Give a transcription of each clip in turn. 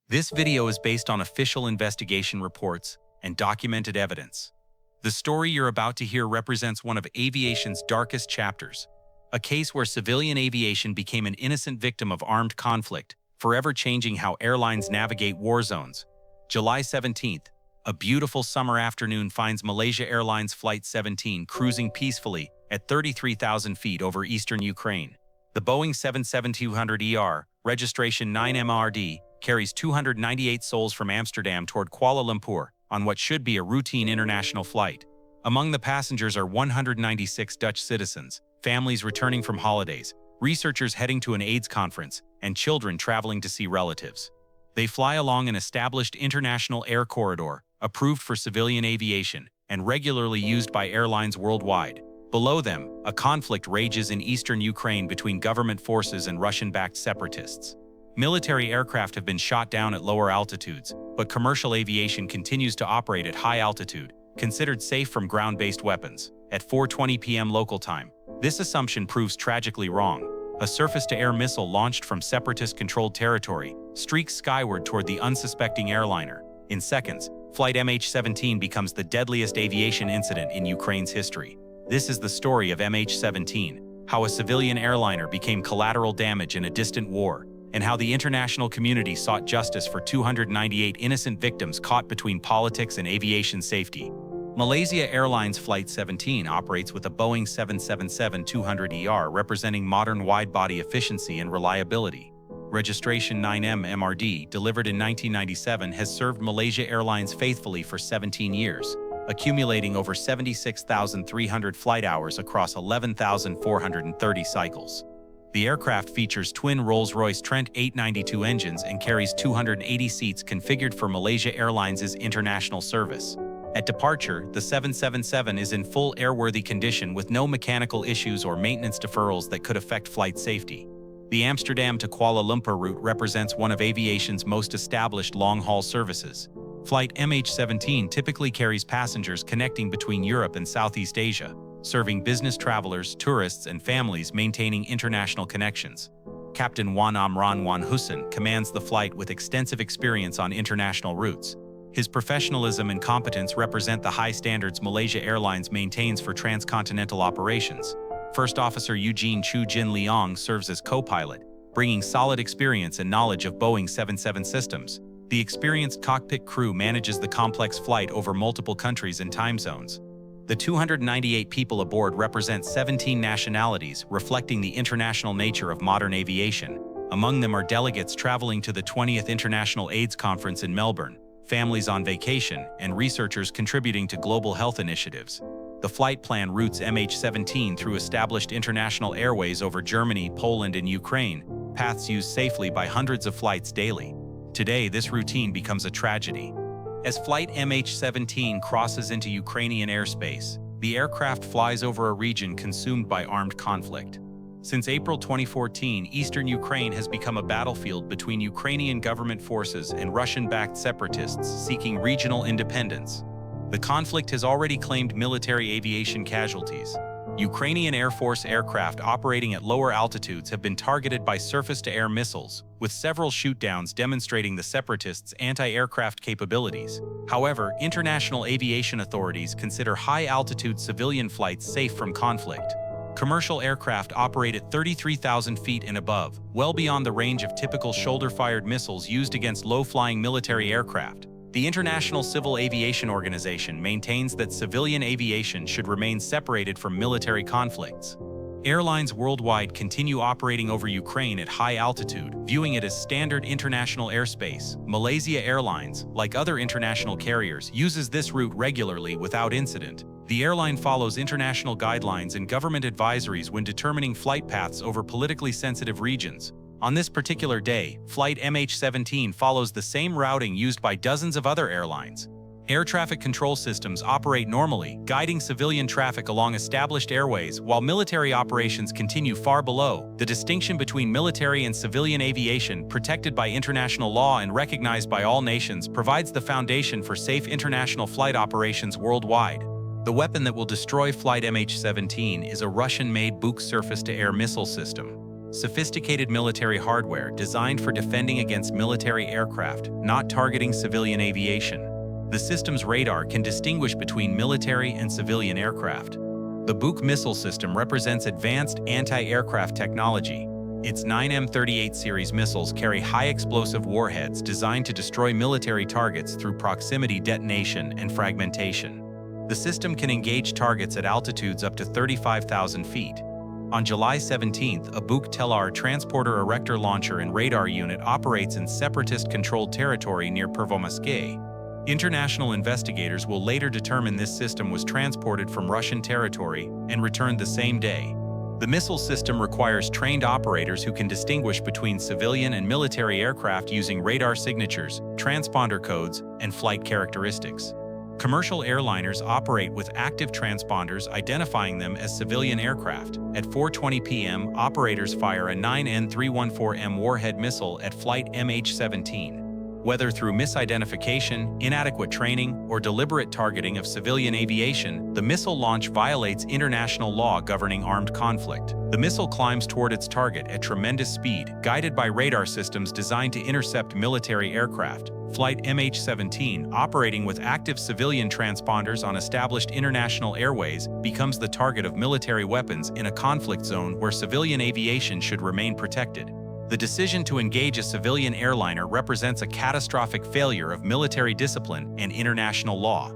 This video is based on official investigation reports and documented evidence. The story you're about to hear represents one of aviation's darkest chapters, a case where civilian aviation became an innocent victim of armed conflict, forever changing how airlines navigate war zones. July 17th, a beautiful summer afternoon finds Malaysia Airlines Flight 17 cruising peacefully at 33,000 feet over eastern Ukraine. The Boeing 777-200ER, registration 9MRD, carries 298 souls from Amsterdam toward Kuala Lumpur on what should be a routine international flight. Among the passengers are 196 Dutch citizens, families returning from holidays, researchers heading to an AIDS conference, and children traveling to see relatives. They fly along an established international air corridor, approved for civilian aviation, and regularly used by airlines worldwide. Below them, a conflict rages in eastern Ukraine between government forces and Russian-backed separatists. Military aircraft have been shot down at lower altitudes, but commercial aviation continues to operate at high altitude, considered safe from ground-based weapons. At 4:20 p.m. local time, this assumption proves tragically wrong. A surface-to-air missile launched from separatist-controlled territory streaks skyward toward the unsuspecting airliner. In seconds, Flight MH17 becomes the deadliest aviation incident in Ukraine's history. This is the story of MH17, how a civilian airliner became collateral damage in a distant war, and how the international community sought justice for 298 innocent victims caught between politics and aviation safety. Malaysia Airlines Flight 17 operates with a Boeing 777-200ER representing modern wide-body efficiency and reliability. Registration 9M-MRD, delivered in 1997, has served Malaysia Airlines faithfully for 17 years, accumulating over 76,300 flight hours across 11,430 cycles. The aircraft features twin Rolls-Royce Trent 892 engines and carries 280 seats configured for Malaysia Airlines' international service. At departure, the 777 is in full airworthy condition with no mechanical issues or maintenance deferrals that could affect flight safety. The Amsterdam to Kuala Lumpur route represents one of aviation's most established long-haul services. Flight MH17 typically carries passengers connecting between Europe and Southeast Asia, serving business travelers, tourists, and families maintaining international connections. Captain Wan Amran Wan Hussein commands the flight with extensive experience on international routes. His professionalism and competence represent the high standards Malaysia Airlines maintains for transcontinental operations. First Officer Eugene Chu Jin Leong serves as co-pilot, bringing solid experience and knowledge of Boeing 77 systems. The experienced cockpit crew manages the complex flight over multiple countries and time zones. The 298 people aboard represent 17 nationalities, reflecting the international nature of modern aviation. Among them are delegates traveling to the 20th International AIDS Conference in Melbourne, families on vacation, and researchers contributing to global health initiatives. The flight plan routes MH17 through established international airways over Germany, Poland, and Ukraine, paths used safely by hundreds of flights daily. Today, this routine becomes a tragedy. As Flight MH17 crosses into Ukrainian airspace, the aircraft flies over a region consumed by armed conflict. Since April 2014, eastern Ukraine has become a battlefield between Ukrainian government forces and Russian-backed separatists seeking regional independence. The conflict has already claimed military aviation casualties. Ukrainian Air Force aircraft operating at lower altitudes have been targeted by surface-to-air missiles, with several shootdowns demonstrating the separatists' anti-aircraft capabilities. However, international aviation authorities consider high-altitude civilian flights safe from conflict. Commercial aircraft operate at 33,000 feet and above, well beyond the range of typical shoulder-fired missiles used against low-flying military aircraft. The International Civil Aviation Organization maintains that civilian aviation should remain separated from military conflicts. Airlines worldwide continue operating over Ukraine at high altitude, viewing it as standard international airspace. Malaysia Airlines, like other international carriers, uses this route regularly without incident. The airline follows international guidelines and government advisories when determining flight paths over politically sensitive regions. On this particular day, Flight MH17 follows the same routing used by dozens of other airlines. Air traffic control systems operate normally, guiding civilian traffic along established airways while military operations continue far below. The distinction between military and civilian aviation, protected by international law and recognized by all nations, provides the foundation for safe international flight operations worldwide. The weapon that will destroy Flight MH17 is a Russian-made Buk surface-to-air missile system. sophisticated military hardware designed for defending against military aircraft, not targeting civilian aviation. The system's radar can distinguish between military and civilian aircraft. The Buk missile system represents advanced anti-aircraft technology. Its 9M38 series missiles carry high-explosive warheads designed to destroy military targets through proximity detonation and fragmentation. The system can engage targets at altitudes up to 35,000 feet. On July 17th, a Buk Telar transporter erector launcher and radar unit operates in separatist-controlled territory near Pervomaskay. International investigators will later determine this system was transported from Russian territory and returned the same day. The missile system requires trained operators who can distinguish between civilian and military aircraft using radar signatures, transponder codes, and flight characteristics. Commercial airliners operate with active transponders identifying them as civilian aircraft. At 4:20 p.m., operators fire a 9N314M warhead missile at Flight MH17. Whether through misidentification, inadequate training, or deliberate targeting of civilian aviation, the missile launch violates international law governing armed conflict. The missile climbs toward its target at tremendous speed, guided by radar systems designed to intercept military aircraft. Flight MH17, operating with active civilian transponders on established international airways, becomes the target of military weapons in a conflict zone where civilian aviation should remain protected. The decision to engage a civilian airliner represents a catastrophic failure of military discipline and international law.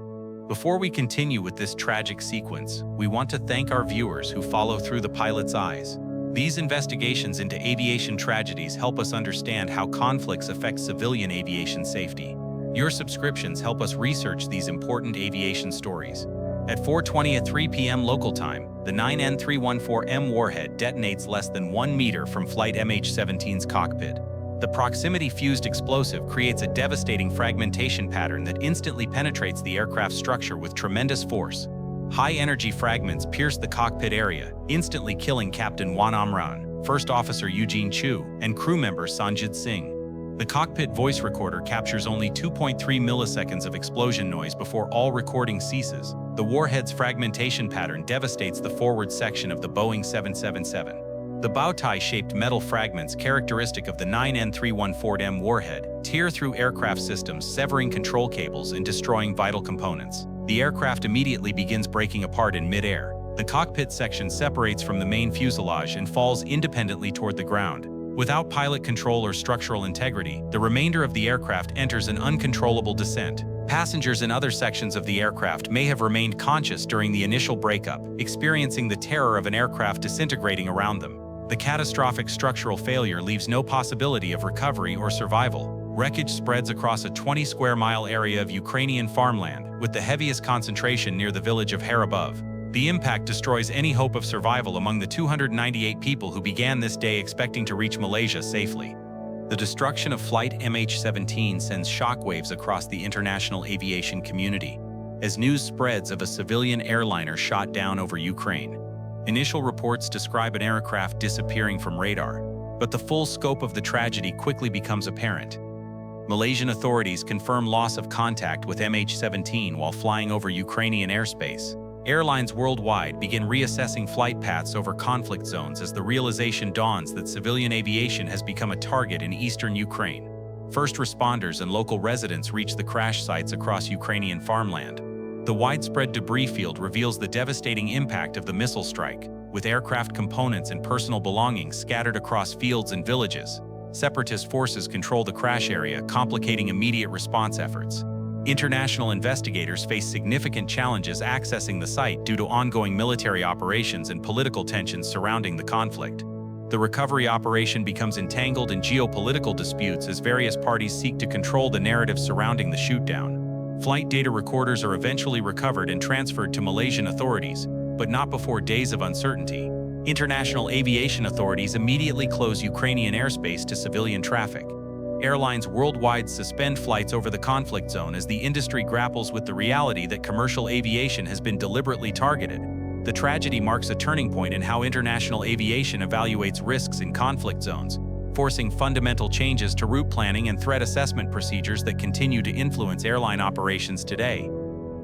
Before we continue with this tragic sequence, we want to thank our viewers who follow through the pilot's eyes. These investigations into aviation tragedies help us understand how conflicts affect civilian aviation safety. Your subscriptions help us research these important aviation stories. At 4:20 at 3 p.m. local time, the 9N314M warhead detonates less than 1 meter from Flight MH17's cockpit. The proximity-fused explosive creates a devastating fragmentation pattern that instantly penetrates the aircraft structure with tremendous force. High-energy fragments pierce the cockpit area, instantly killing Captain Wan Amran, First Officer Eugene Chu, and crew member Sanjit Singh. The cockpit voice recorder captures only 2.3 milliseconds of explosion noise before all recording ceases. The warhead's fragmentation pattern devastates the forward section of the Boeing 777. The bow tie-shaped metal fragments characteristic of the 9N314M warhead tear through aircraft systems, severing control cables and destroying vital components. The aircraft immediately begins breaking apart in mid-air. The cockpit section separates from the main fuselage and falls independently toward the ground. Without pilot control or structural integrity, the remainder of the aircraft enters an uncontrollable descent. Passengers in other sections of the aircraft may have remained conscious during the initial breakup, experiencing the terror of an aircraft disintegrating around them. The catastrophic structural failure leaves no possibility of recovery or survival. Wreckage spreads across a 20-square-mile area of Ukrainian farmland, with the heaviest concentration near the village of Harabov. The impact destroys any hope of survival among the 298 people who began this day expecting to reach Malaysia safely. The destruction of Flight MH17 sends shockwaves across the international aviation community, as news spreads of a civilian airliner shot down over Ukraine. Initial reports describe an aircraft disappearing from radar, but the full scope of the tragedy quickly becomes apparent. Malaysian authorities confirm loss of contact with MH17 while flying over Ukrainian airspace. Airlines worldwide begin reassessing flight paths over conflict zones as the realization dawns that civilian aviation has become a target in eastern Ukraine. First responders and local residents reach the crash sites across Ukrainian farmland. The widespread debris field reveals the devastating impact of the missile strike, with aircraft components and personal belongings scattered across fields and villages. Separatist forces control the crash area, complicating immediate response efforts. International investigators face significant challenges accessing the site due to ongoing military operations and political tensions surrounding the conflict. The recovery operation becomes entangled in geopolitical disputes as various parties seek to control the narrative surrounding the shootdown. Flight data recorders are eventually recovered and transferred to Malaysian authorities, but not before days of uncertainty. International aviation authorities immediately close Ukrainian airspace to civilian traffic. Airlines worldwide suspend flights over the conflict zone as the industry grapples with the reality that commercial aviation has been deliberately targeted. The tragedy marks a turning point in how international aviation evaluates risks in conflict zones, forcing fundamental changes to route planning and threat assessment procedures that continue to influence airline operations today.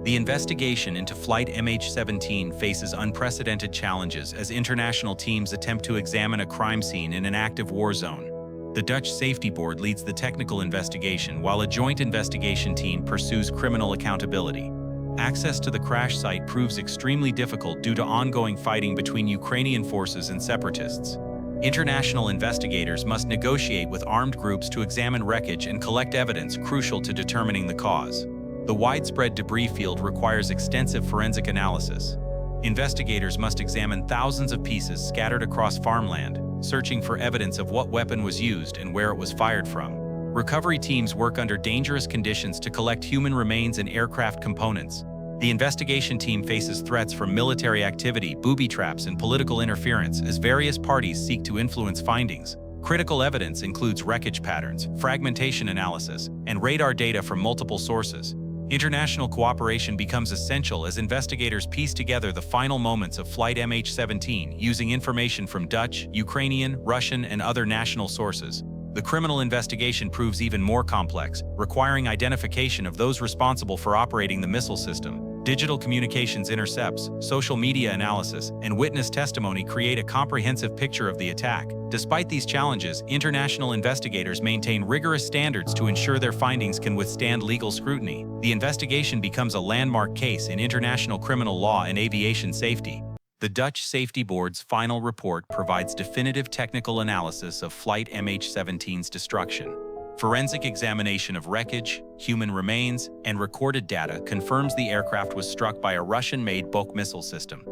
The investigation into Flight MH17 faces unprecedented challenges as international teams attempt to examine a crime scene in an active war zone. The Dutch Safety Board leads the technical investigation, while a joint investigation team pursues criminal accountability. Access to the crash site proves extremely difficult due to ongoing fighting between Ukrainian forces and separatists. International investigators must negotiate with armed groups to examine wreckage and collect evidence crucial to determining the cause. The widespread debris field requires extensive forensic analysis. Investigators must examine thousands of pieces scattered across farmland, searching for evidence of what weapon was used and where it was fired from. Recovery teams work under dangerous conditions to collect human remains and aircraft components. The investigation team faces threats from military activity, booby traps, and political interference as various parties seek to influence findings. Critical evidence includes wreckage patterns, fragmentation analysis, and radar data from multiple sources. International cooperation becomes essential as investigators piece together the final moments of Flight MH17 using information from Dutch, Ukrainian, Russian, and other national sources. The criminal investigation proves even more complex, requiring identification of those responsible for operating the missile system. Digital communications intercepts, social media analysis, and witness testimony create a comprehensive picture of the attack. Despite these challenges, international investigators maintain rigorous standards to ensure their findings can withstand legal scrutiny. The investigation becomes a landmark case in international criminal law and aviation safety. The Dutch Safety Board's final report provides definitive technical analysis of Flight MH17's destruction. Forensic examination of wreckage, human remains, and recorded data confirms the aircraft was struck by a Russian-made Boeing missile system.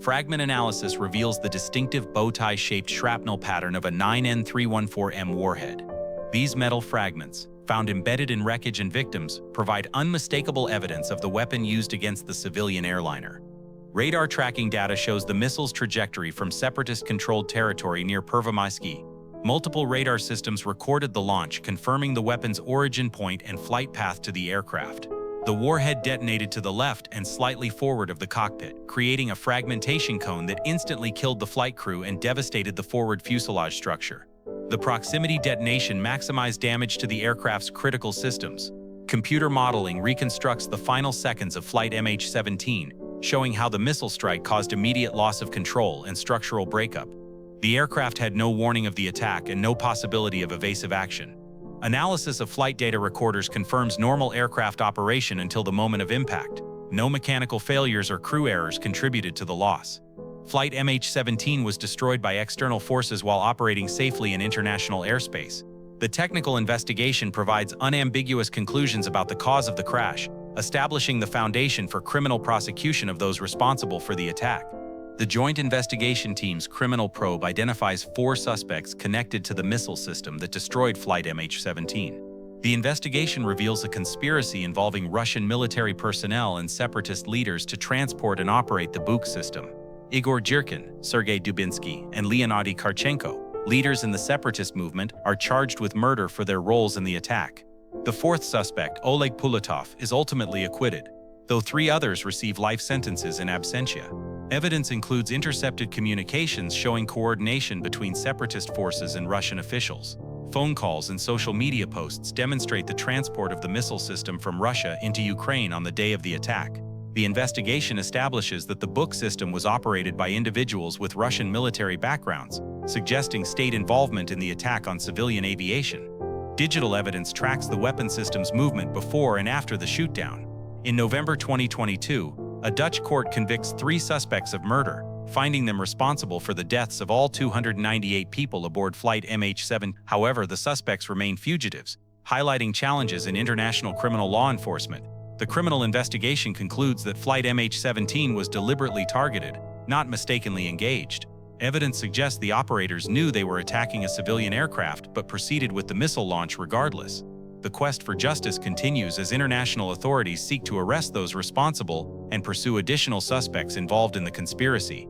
Fragment analysis reveals the distinctive bow-tie-shaped shrapnel pattern of a 9N314M warhead. These metal fragments, found embedded in wreckage and victims, provide unmistakable evidence of the weapon used against the civilian airliner. Radar tracking data shows the missile's trajectory from separatist-controlled territory near Pervomaisky. Multiple radar systems recorded the launch, confirming the weapon's origin point and flight path to the aircraft. The warhead detonated to the left and slightly forward of the cockpit, creating a fragmentation cone that instantly killed the flight crew and devastated the forward fuselage structure. The proximity detonation maximized damage to the aircraft's critical systems. Computer modeling reconstructs the final seconds of Flight MH17, showing how the missile strike caused immediate loss of control and structural breakup. The aircraft had no warning of the attack and no possibility of evasive action. Analysis of flight data recorders confirms normal aircraft operation until the moment of impact. No mechanical failures or crew errors contributed to the loss. Flight MH17 was destroyed by external forces while operating safely in international airspace. The technical investigation provides unambiguous conclusions about the cause of the crash, establishing the foundation for criminal prosecution of those responsible for the attack. The Joint Investigation Team's criminal probe identifies 4 suspects connected to the missile system that destroyed Flight MH17. The investigation reveals a conspiracy involving Russian military personnel and separatist leaders to transport and operate the Buk system. Igor Girkin, Sergei Dubinsky, and Leonid Karchenko, leaders in the separatist movement, are charged with murder for their roles in the attack. The 4th suspect, Oleg Pulatov, is ultimately acquitted, though 3 others receive life sentences in absentia. Evidence includes intercepted communications showing coordination between separatist forces and Russian officials. Phone calls and social media posts demonstrate the transport of the missile system from Russia into Ukraine on the day of the attack. The investigation establishes that the Buk system was operated by individuals with Russian military backgrounds, suggesting state involvement in the attack on civilian aviation. Digital evidence tracks the weapon system's movement before and after the shootdown. In November 2022, a Dutch court convicts 3 suspects of murder, finding them responsible for the deaths of all 298 people aboard Flight MH17. However, the suspects remain fugitives, highlighting challenges in international criminal law enforcement. The criminal investigation concludes that Flight MH17 was deliberately targeted, not mistakenly engaged. Evidence suggests the operators knew they were attacking a civilian aircraft but proceeded with the missile launch regardless. The quest for justice continues as international authorities seek to arrest those responsible and pursue additional suspects involved in the conspiracy.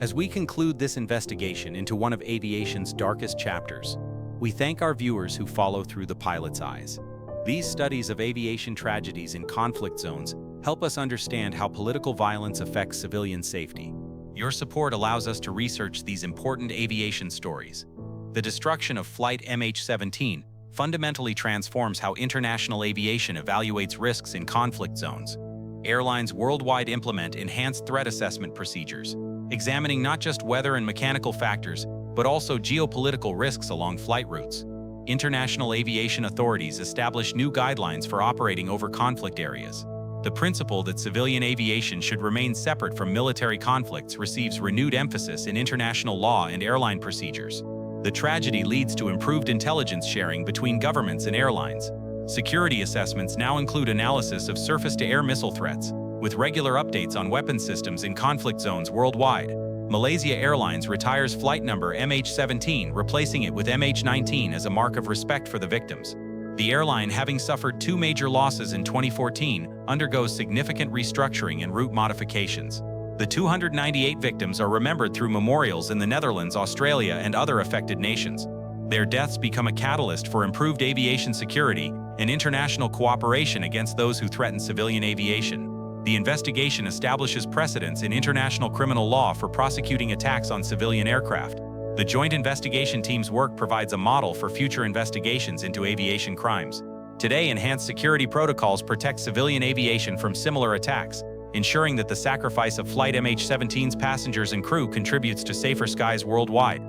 As we conclude this investigation into one of aviation's darkest chapters, we thank our viewers who follow through the pilot's eyes. These studies of aviation tragedies in conflict zones help us understand how political violence affects civilian safety. Your support allows us to research these important aviation stories. The destruction of Flight MH17 fundamentally transforms how international aviation evaluates risks in conflict zones. airlines worldwide implement enhanced threat assessment procedures, examining not just weather and mechanical factors, but also geopolitical risks along flight routes. International aviation authorities establish new guidelines for operating over conflict areas. The principle that civilian aviation should remain separate from military conflicts receives renewed emphasis in international law and airline procedures. The tragedy leads to improved intelligence sharing between governments and airlines. Security assessments now include analysis of surface-to-air missile threats, with regular updates on weapons systems in conflict zones worldwide. Malaysia Airlines retires flight number MH17, replacing it with MH19 as a mark of respect for the victims. The airline, having suffered 2 major losses in 2014, undergoes significant restructuring and route modifications. The 298 victims are remembered through memorials in the Netherlands, Australia, and other affected nations. Their deaths become a catalyst for improved aviation security and international cooperation against those who threaten civilian aviation. The investigation establishes precedents in international criminal law for prosecuting attacks on civilian aircraft. The Joint Investigation Team's work provides a model for future investigations into aviation crimes. Today, enhanced security protocols protect civilian aviation from similar attacks, ensuring that the sacrifice of Flight MH17's passengers and crew contributes to safer skies worldwide.